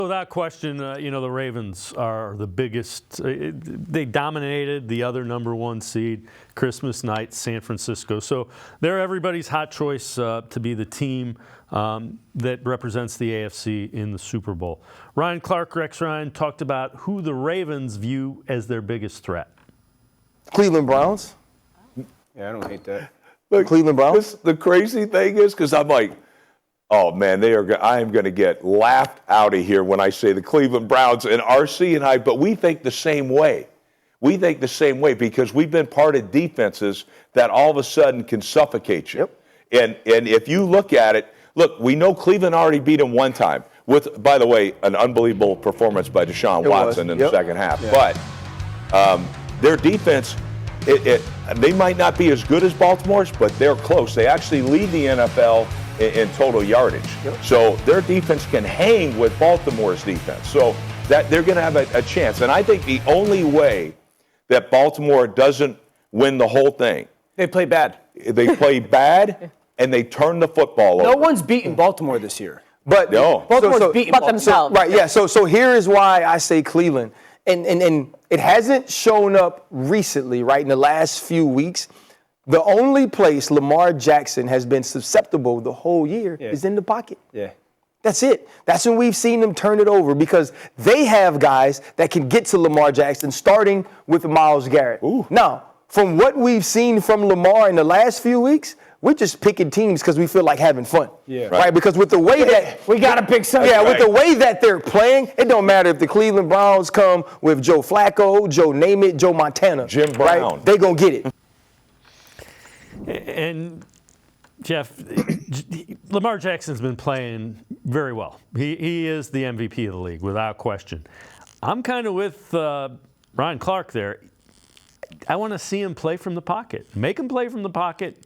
Without question, the Ravens are the biggest. They dominated the other number one seed, Christmas night, San Francisco. So they're everybody's hot choice to be the team that represents the AFC in the Super Bowl. Ryan Clark, Rex Ryan, talked about who the Ravens view as their biggest threat. Cleveland Browns. Yeah, I don't hate that. Look, Cleveland Browns. The crazy thing is, because I'm like, oh man, I am going to get laughed out of here when I say the Cleveland Browns and RC and I, but we think the same way. We think the same way because we've been part of defenses that all of a sudden can suffocate you. Yep. And if you look at it, look, we know Cleveland already beat them one time with, by the way, an unbelievable performance by Deshaun Watson in the second half. Yeah. But their defense, they might not be as good as Baltimore's, but they're close. They actually lead the NFL in total yardage. Yep. So their defense can hang with Baltimore's defense. So that they're going to have a chance. And I think the only way that Baltimore doesn't win the whole thing, They play bad. they play bad and they turn the football over. No one's beaten Baltimore this year. But No. Baltimore's beaten But Baltimore. themselves. Right, yeah. So here is why I say Cleveland. And it hasn't shown up recently, right, in the last few weeks. The only place Lamar Jackson has been susceptible the whole year is in the pocket. Yeah. That's it. That's when we've seen them turn it over because they have guys that can get to Lamar Jackson, starting with Myles Garrett. Ooh. Now, from what we've seen from Lamar in the last few weeks, we're just picking teams because we feel like having fun. Yeah. Right? Because with the way that We got to pick something. yeah, with the way that they're playing, it don't matter if the Cleveland Browns come with Joe Flacco, Joe Namath, Joe Montana. Jim Brown. Right? They going to get it. And Jeff, Lamar Jackson's been playing very well. He is the MVP of the league, without question. I'm kind of with Ryan Clark there. I want to see him play from the pocket. Make him play from the pocket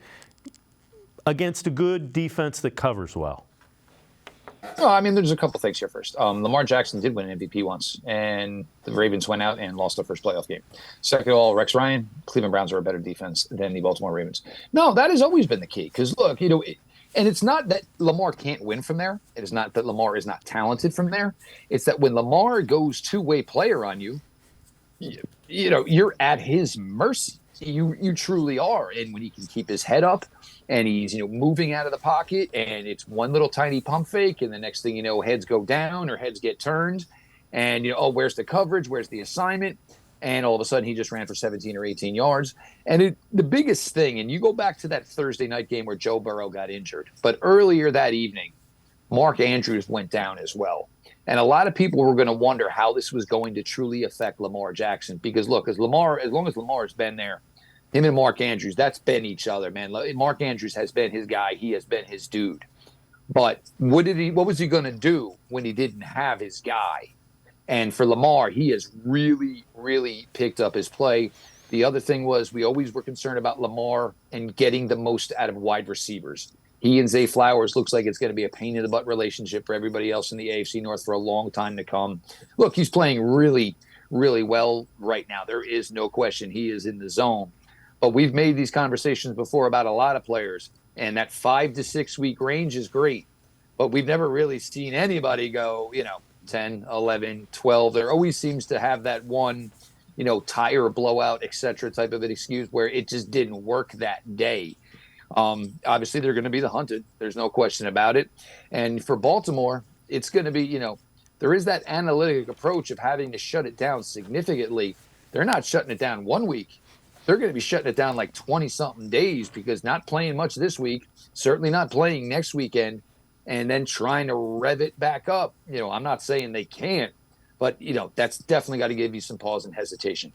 against a good defense that covers well. No, I mean, there's a couple things here first. Lamar Jackson did win an MVP once, and the Ravens went out and lost their first playoff game. Second of all, Rex Ryan, Cleveland Browns are a better defense than the Baltimore Ravens. No, that has always been the key. Because, look, and it's not that Lamar can't win from there. It is not that Lamar is not talented from there. It's that when Lamar goes two-way player on you, you're at his mercy. You truly are. And when he can keep his head up and he's, moving out of the pocket and it's one little tiny pump fake and the next thing you know, heads go down or heads get turned and, where's the coverage? Where's the assignment? And all of a sudden he just ran for 17 or 18 yards. And the biggest thing, and you go back to that Thursday night game where Joe Burrow got injured, but earlier that evening, Mark Andrews went down as well. And a lot of people were going to wonder how this was going to truly affect Lamar Jackson. Because, look, as long as Lamar's been there, him and Mark Andrews, that's been each other, man. Mark Andrews has been his guy. He has been his dude. But what was he going to do when he didn't have his guy? And for Lamar, he has really, really picked up his play. The other thing was we always were concerned about Lamar and getting the most out of wide receivers. He and Zay Flowers looks like it's going to be a pain-in-the-butt relationship for everybody else in the AFC North for a long time to come. Look, he's playing really, really well right now. There is no question he is in the zone. But we've made these conversations before about a lot of players, and that 5 to 6 week range is great. But we've never really seen anybody go, 10, 11, 12. There always seems to have that one, tire blowout, et cetera, type of an excuse where it just didn't work that day. Obviously, they're going to be the hunted. There's no question about it. And for Baltimore, it's going to be, there is that analytic approach of having to shut it down significantly. They're not shutting it down 1 week. They're going to be shutting it down like 20-something days because not playing much this week, certainly not playing next weekend, and then trying to rev it back up. I'm not saying they can't, but, that's definitely got to give you some pause and hesitation.